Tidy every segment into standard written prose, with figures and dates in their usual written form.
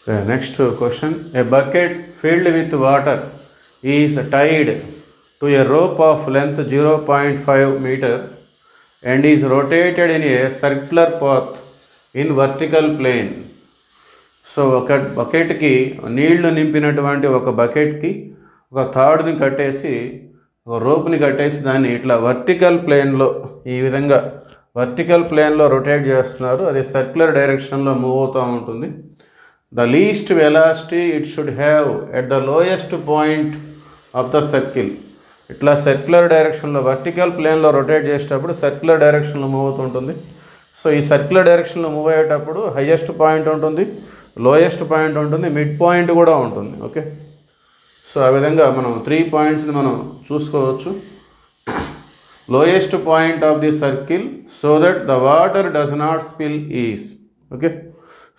Okay, next question. A bucket filled with water is tied to a rope of length 0.5 meter and is rotated in a circular path in vertical plane. So ఒక బకెట్కి నీళ్లు నింపినటువంటి ఒక బకెట్కి ఒక తాడుని కట్టేసి ఒక రోప్ని కట్టేసి దాన్ని ఇట్లా వర్టికల్ ప్లేన్లో ఈ విధంగా వర్టికల్ ప్లేన్లో రొటేట్ చేస్తున్నారు. అది సర్క్యులర్ డైరెక్షన్లో మూవ్ అవుతూ ఉంటుంది. The least velocity it should have at the lowest point of the circle. ఇట్లా సర్క్యులర్ డైరెక్షన్లో వర్టికల్ ప్లేన్లో రొటేట్ చేసేటప్పుడు సర్క్యులర్ డైరెక్షన్లో మూవ్ అవుతుంటుంది. సో ఈ సర్క్యులర్ డైరెక్షన్లో మూవ్ అయ్యేటప్పుడు హయ్యెస్ట్ పాయింట్ ఉంటుంది, లోయెస్ట్ పాయింట్ ఉంటుంది, మిడ్ పాయింట్ కూడా ఉంటుంది. ఓకే, సో ఆ విధంగా మనం 3 పాయింట్స్ని మనం చూసుకోవచ్చు. Lowest point of the circle so that the water does not spill is. Okay,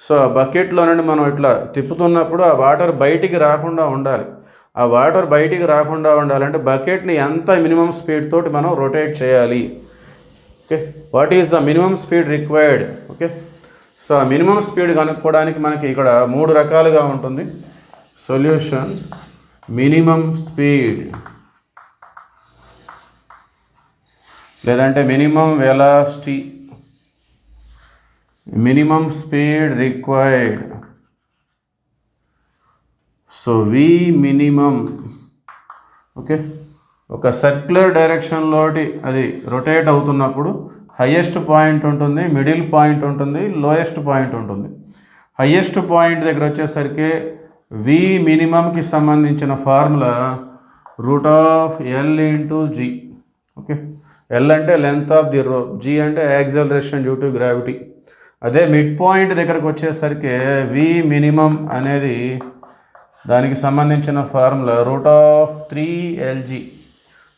so ఆ బకెట్లో నుండి మనం ఇట్లా తిప్పుతున్నప్పుడు ఆ వాటర్ బయటికి రాకుండా ఉండాలి. ఆ వాటర్ బయటికి రాకుండా ఉండాలంటే బకెట్ని ఎంత మినిమం స్పీడ్ తోటి మనం రొటేట్ చేయాలి. Okay, what is the minimum speed required. Okay, so ఆ మినిమం స్పీడ్ కనుక్కోవడానికి మనకి ఇక్కడ 3 రకాలుగా ఉంటుంది. సొల్యూషన్ మినిమం స్పీడ్ లేదంటే minimum velocity, minimum speed required. So v minimum. Okay, ఒక సర్క్యులర్ డైరెక్షన్లోటి అది రొటేట్ అవుతున్నప్పుడు హయ్యెస్ట్ పాయింట్ ఉంటుంది, మిడిల్ పాయింట్ ఉంటుంది, లోయెస్ట్ పాయింట్ ఉంటుంది. హయ్యెస్ట్ పాయింట్ దగ్గర వచ్చేసరికి వి మినిమంకి సంబంధించిన ఫార్ములా √L/G. ఓకే, ఎల్ అంటే length of the rope, G అంటే యాక్సలరేషన్ డ్యూ టు గ్రావిటీ. అదే మిడ్ పాయింట్ దగ్గరకు వచ్చేసరికి వి మినిమం అనేది దానికి సంబంధించిన ఫార్ములా √3Lg.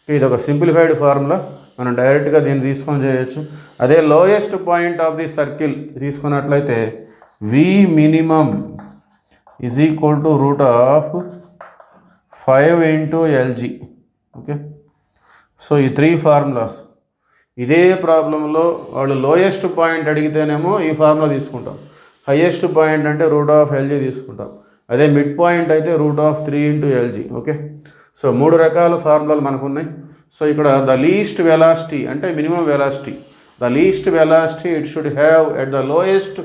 ఇది ఒక సింప్లిఫైడ్ ఫార్ములా, మనం డైరెక్ట్గా దీన్ని తీసుకొని చేయొచ్చు. అదే lowest point of the circle తీసుకున్నట్లయితే v minimum is equal to √5 × Lg. Okay, so ఈ 3 ఫార్ములాస్. ఇదే ప్రాబ్లంలో వాళ్ళు లోయెస్ట్ పాయింట్ అడిగితేనేమో ఈ ఫార్ములా తీసుకుంటాం, హయ్యెస్ట్ పాయింట్ అంటే √Lg తీసుకుంటాం. అదే మిడ్ పాయింట్ అయితే √3 × Lg. ఓకే, సో 3 రకాల ఫార్ములాలు మనకు ఉన్నాయి. సో ఇక్కడ ద లీస్ట్ వెలాసిటీ అంటే minimum velocity. The least velocity it should have at the lowest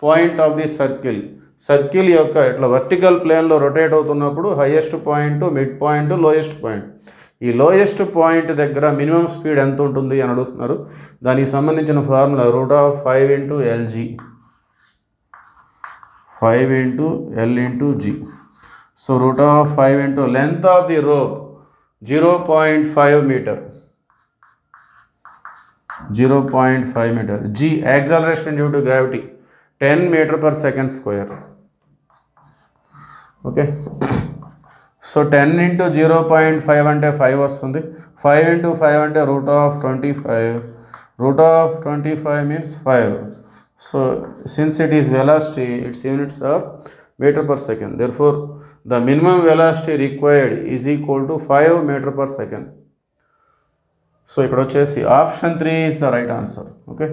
point of the circle. Circle యొక్క ఇట్లా వర్టికల్ ప్లేన్లో రొటేట్ అవుతున్నప్పుడు highest point, mid point, lowest point. ఈ లోయెస్ట్ పాయింట్ దగ్గర మినిమం స్పీడ్ ఎంత ఉంటుంది అని అడుగుతున్నారు. దానికి సంబంధించిన formula √5 × Lg, 5 × L/G. So √5 × length of the rope 0.5 metre, 0.5 metre. G acceleration due to gravity 10 m/s². Okay, so 10 × 0.5 అంటే 5 వస్తుంది. 5 × 5 అంటే √25. √25 means 5. So since it is velocity, its units are meter/s. Therefore the minimum velocity required is equal to 5 m/s. So ఇక్కడ వచ్చేసి option 3 is the right answer. Okay.